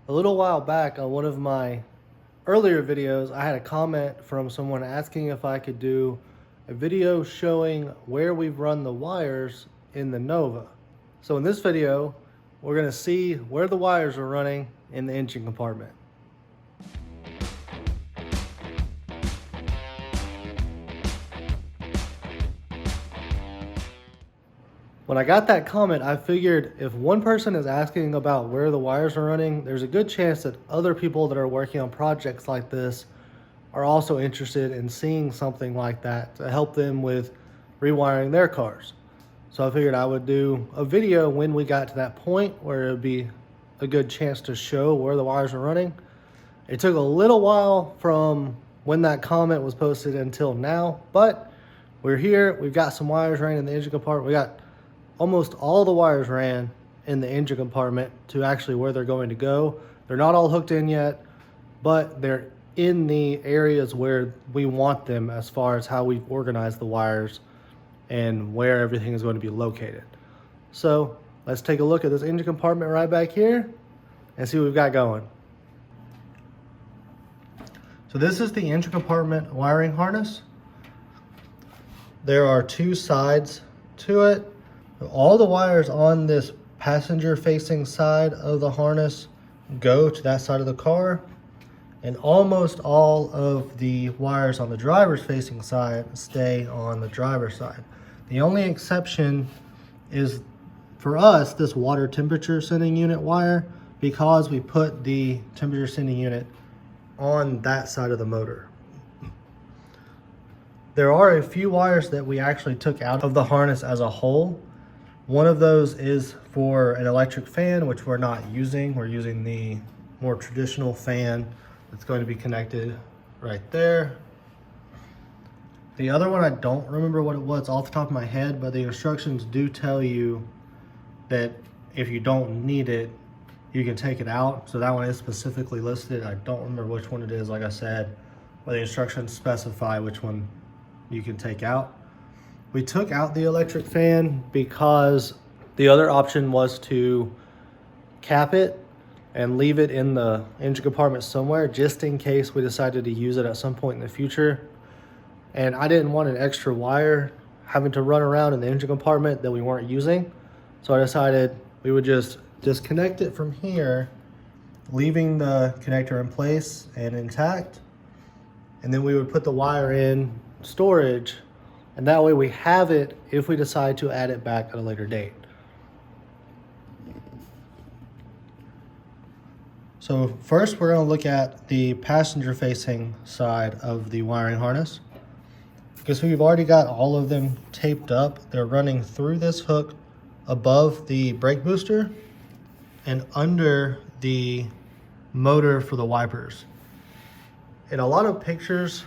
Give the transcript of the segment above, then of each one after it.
A little while back on one of my earlier videos, I had a comment from someone asking if I could do a video showing where we've run the wires in the Nova. So in this video, we're going to see where the wires are running in the engine compartment. When I got that comment, I figured if one person is asking about where the wires are running, there's a good chance that other people that are working on projects like this are also interested in seeing something like that to help them with rewiring their cars. So I figured I would do a video when we got to that point where it would be a good chance to show where the wires are running. It took a little while from when that comment was posted until now, but we're here. We've got some wires running in the engine compartment. We got almost all the wires ran in the engine compartment to actually where they're going to go. They're not all hooked in yet, but they're in the areas where we want them as far as how we've organized the wires and where everything is going to be located. So let's take a look at this engine compartment right back here and see what we've got going. So this is the engine compartment wiring harness. There are two sides to it. All the wires on this passenger facing side of the harness go to that side of the car, and almost all of the wires on the driver's facing side stay on the driver's side. The only exception is, for us, this water temperature sending unit wire, because we put the temperature sending unit on that side of the motor. There are a few wires that we actually took out of the harness as a whole. One of those is for an electric fan, which we're not using. We're using the more traditional fan that's going to be connected right there. The other one, I don't remember what it was off the top of my head, but the instructions do tell you that if you don't need it, you can take it out. So that one is specifically listed. I don't remember which one it is, like I said, but the instructions specify which one you can take out. We took out the electric fan because the other option was to cap it and leave it in the engine compartment somewhere just in case we decided to use it at some point in the future. And I didn't want an extra wire having to run around in the engine compartment that we weren't using. So I decided we would just disconnect it from here, leaving the connector in place and intact. And then we would put the wire in storage, and that way we have it if we decide to add it back at a later date. So first we're going to look at the passenger facing side of the wiring harness. Because we've already got all of them taped up. They're running through this hook above the brake booster and under the motor for the wipers. In a lot of pictures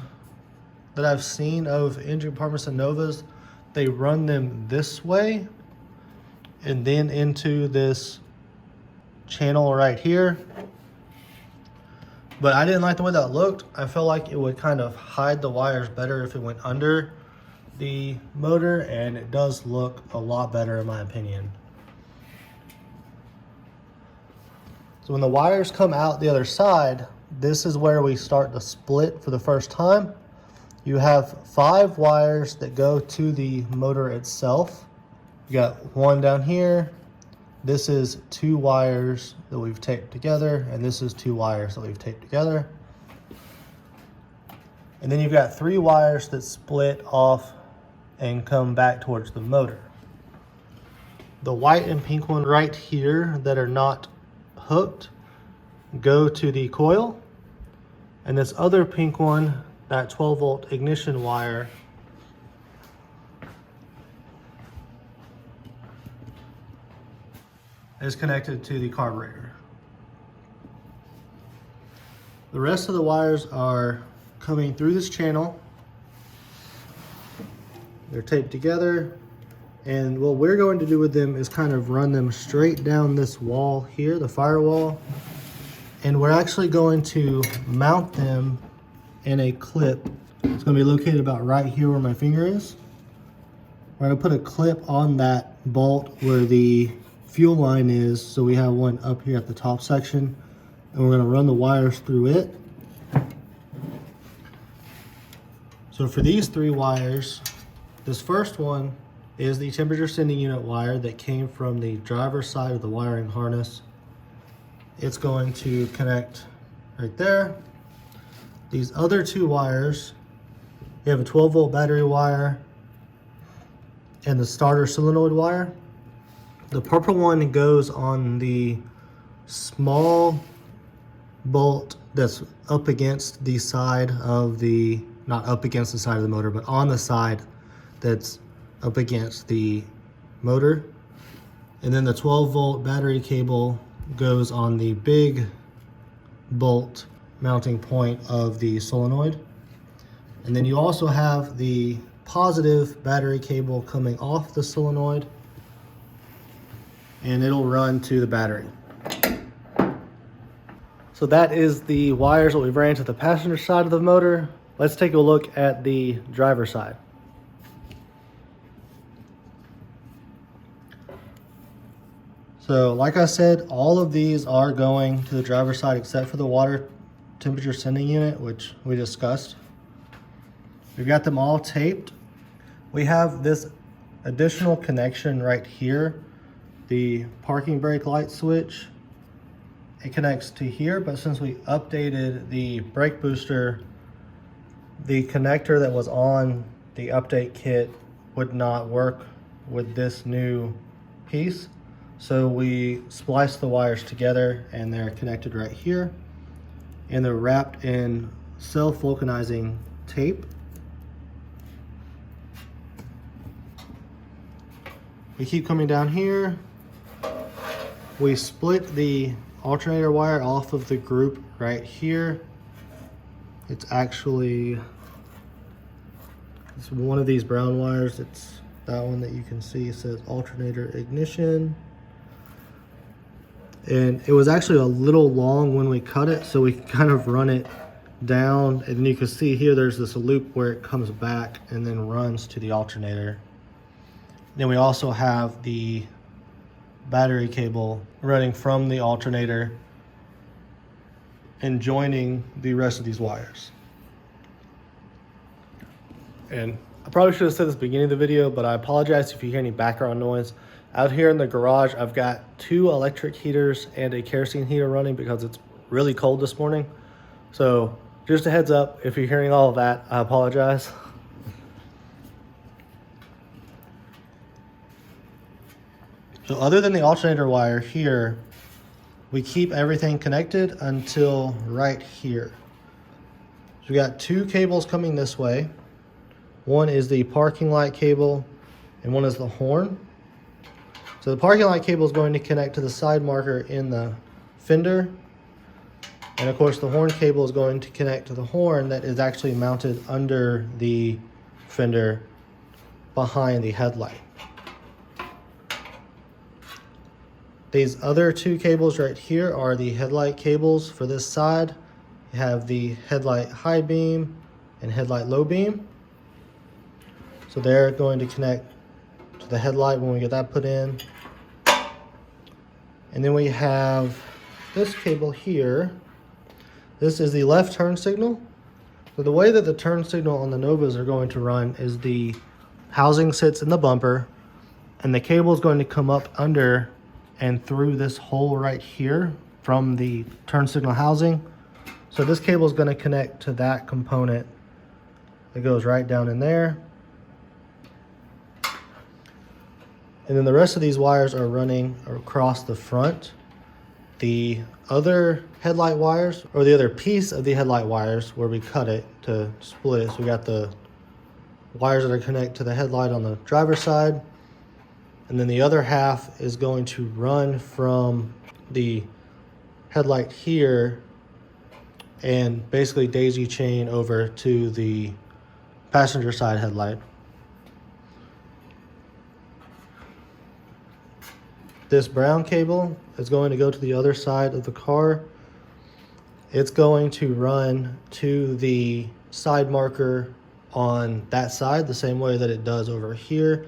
that I've seen of engine compartments and Novas, they run them this way and then into this channel right here. But I didn't like the way that looked. I felt like it would kind of hide the wires better if it went under the motor, and it does look a lot better in my opinion. So when the wires come out the other side, this is where we start the split for the first time. You have 5 wires that go to the motor itself. You got one down here. This is 2 wires that we've taped together, and this is 2 wires that we've taped together. And then you've got 3 wires that split off and come back towards the motor. The white and pink one right here that are not hooked go to the coil, and this other pink one, that 12-volt ignition wire, is connected to the carburetor. The rest of the wires are coming through this channel. They're taped together, and what we're going to do with them is kind of run them straight down this wall here, the firewall, and we're actually going to mount them in a clip. It's going to be located about right here where my finger is. We're going to put a clip on that bolt where the fuel line is, so we have one up here at the top section, and we're going to run the wires through it. So for these 3 wires, this first one is the temperature sending unit wire that came from the driver's side of the wiring harness. It's going to connect right there. These other 2 wires, you have a 12-volt battery wire and the starter solenoid wire. The purple one goes on the small bolt that's up against the side of the, not up against the side of the motor, but on the side that's up against the motor. And then the 12-volt battery cable goes on the big bolt mounting point of the solenoid. And then you also have the positive battery cable coming off the solenoid, and it'll run to the battery. So that is the wires that we ran to the passenger side of the motor. Let's take a look at the driver's side. So like I said, all of these are going to the driver's side except for the water temperature sending unit, which we discussed. We've got them all taped. We have this additional connection right here, the parking brake light switch. It connects to here, but since we updated the brake booster, the connector that was on the update kit would not work with this new piece. So we spliced the wires together and they're connected right here. And they're wrapped in self-vulcanizing tape. We keep coming down here. We split the alternator wire off of the group right here. It's actually, it's one of these brown wires. It's that one that you can see says alternator ignition. And it was actually a little long when we cut it, so we kind of run it down, and you can see here there's this loop where it comes back and then runs to the alternator. Then we also have the battery cable running from the alternator and joining the rest of these wires. And I probably should have said this at the beginning of the video, but I apologize if you hear any background noise. Out here in the garage, I've got 2 electric heaters and a kerosene heater running because it's really cold this morning. So just a heads up, if you're hearing all of that, I apologize. So other than the alternator wire here, we keep everything connected until right here. So we got 2 cables coming this way. One is the parking light cable and one is the horn. So the parking light cable is going to connect to the side marker in the fender. And of course the horn cable is going to connect to the horn that is actually mounted under the fender behind the headlight. These other 2 cables right here are the headlight cables for this side. You have the headlight high beam and headlight low beam. So they're going to connect to the headlight when we get that put in. And then we have this cable here. This is the left turn signal. So the way that the turn signal on the Novas are going to run is the housing sits in the bumper and the cable is going to come up under and through this hole right here from the turn signal housing. So this cable is going to connect to that component that goes right down in there. And then the rest of these wires are running across the front. The other headlight wires, or the other piece of the headlight wires where we cut it to split it. So we got the wires that are connected to the headlight on the driver's side. And then the other half is going to run from the headlight here and basically daisy chain over to the passenger side headlight. This brown cable is going to go to the other side of the car. It's going to run to the side marker on that side the same way that it does over here.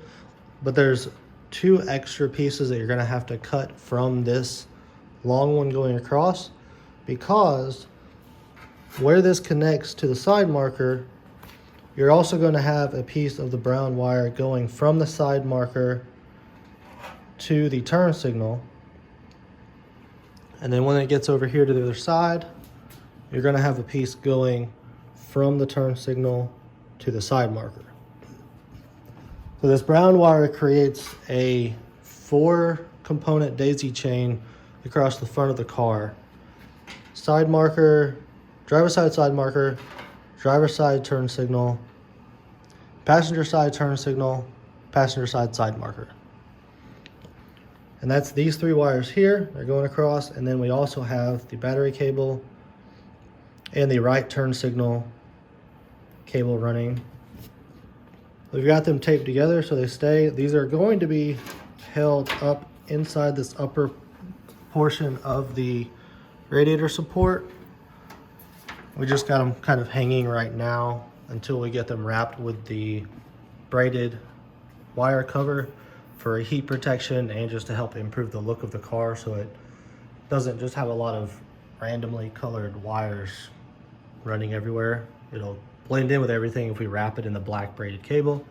But there's 2 extra pieces that you're going to have to cut from this long one going across because where this connects to the side marker, you're also going to have a piece of the brown wire going from the side marker to the turn signal. And then when it gets over here to the other side, you're going to have a piece going from the turn signal to the side marker. So this brown wire creates a 4-component daisy chain across the front of the car. Side marker, driver side marker, driver side turn signal, passenger side turn signal, passenger side marker. And that's these 3 wires here. They're going across, and then we also have the battery cable and the right turn signal cable running. We've got them taped together so they stay. These are going to be held up inside this upper portion of the radiator support. We just got them kind of hanging right now until we get them wrapped with the braided wire cover for heat protection and just to help improve the look of the car so it doesn't just have a lot of randomly colored wires running everywhere. It'll blend in with everything if we wrap it in the black braided cable.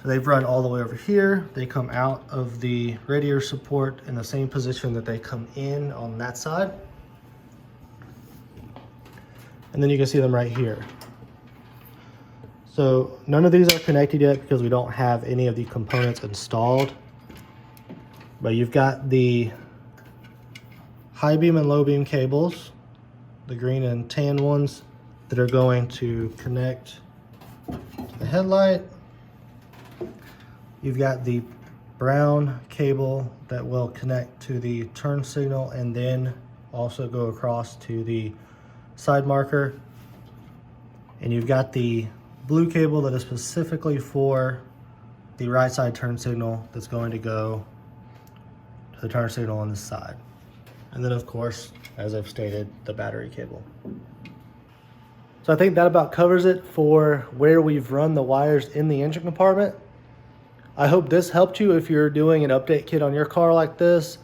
So they've run all the way over here. They come out of the radiator support in the same position that they come in on that side. And then you can see them right here. So none of these are connected yet because we don't have any of the components installed. But you've got the high beam and low beam cables, the green and tan ones that are going to connect to the headlight. You've got the brown cable that will connect to the turn signal and then also go across to the side marker. And you've got the blue cable that is specifically for the right side turn signal that's going to go to the turn signal on this side. And then of course, as I've stated, the battery cable. So I think that about covers it for where we've run the wires in the engine compartment. I hope this helped you if you're doing an update kit on your car like this.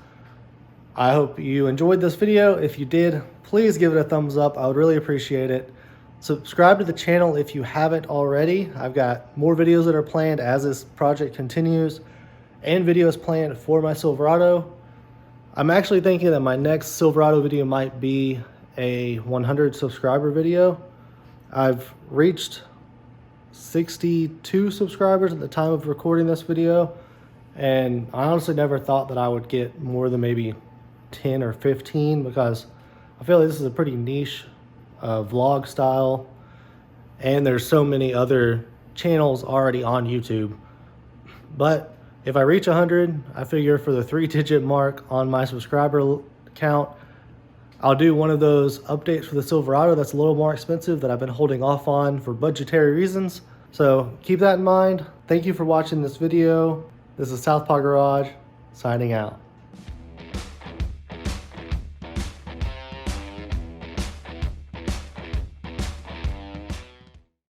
I hope you enjoyed this video. If you did, please give it a thumbs up. I would really appreciate it. Subscribe to the channel if you haven't already. I've got more videos that are planned as this project continues and videos planned for my Silverado. I'm actually thinking that my next Silverado video might be a 100 subscriber video. I've reached 62 subscribers at the time of recording this video, and I honestly never thought that I would get more than maybe 10 or 15 because I feel like this is a pretty niche vlog style, and there's so many other channels already on YouTube. But if I reach 100, I figure for the 3-digit mark on my subscriber count, I'll do one of those updates for the Silverado that's a little more expensive that I've been holding off on for budgetary reasons. So keep that in mind. Thank you for watching this video. This is Southpaw Garage, signing out.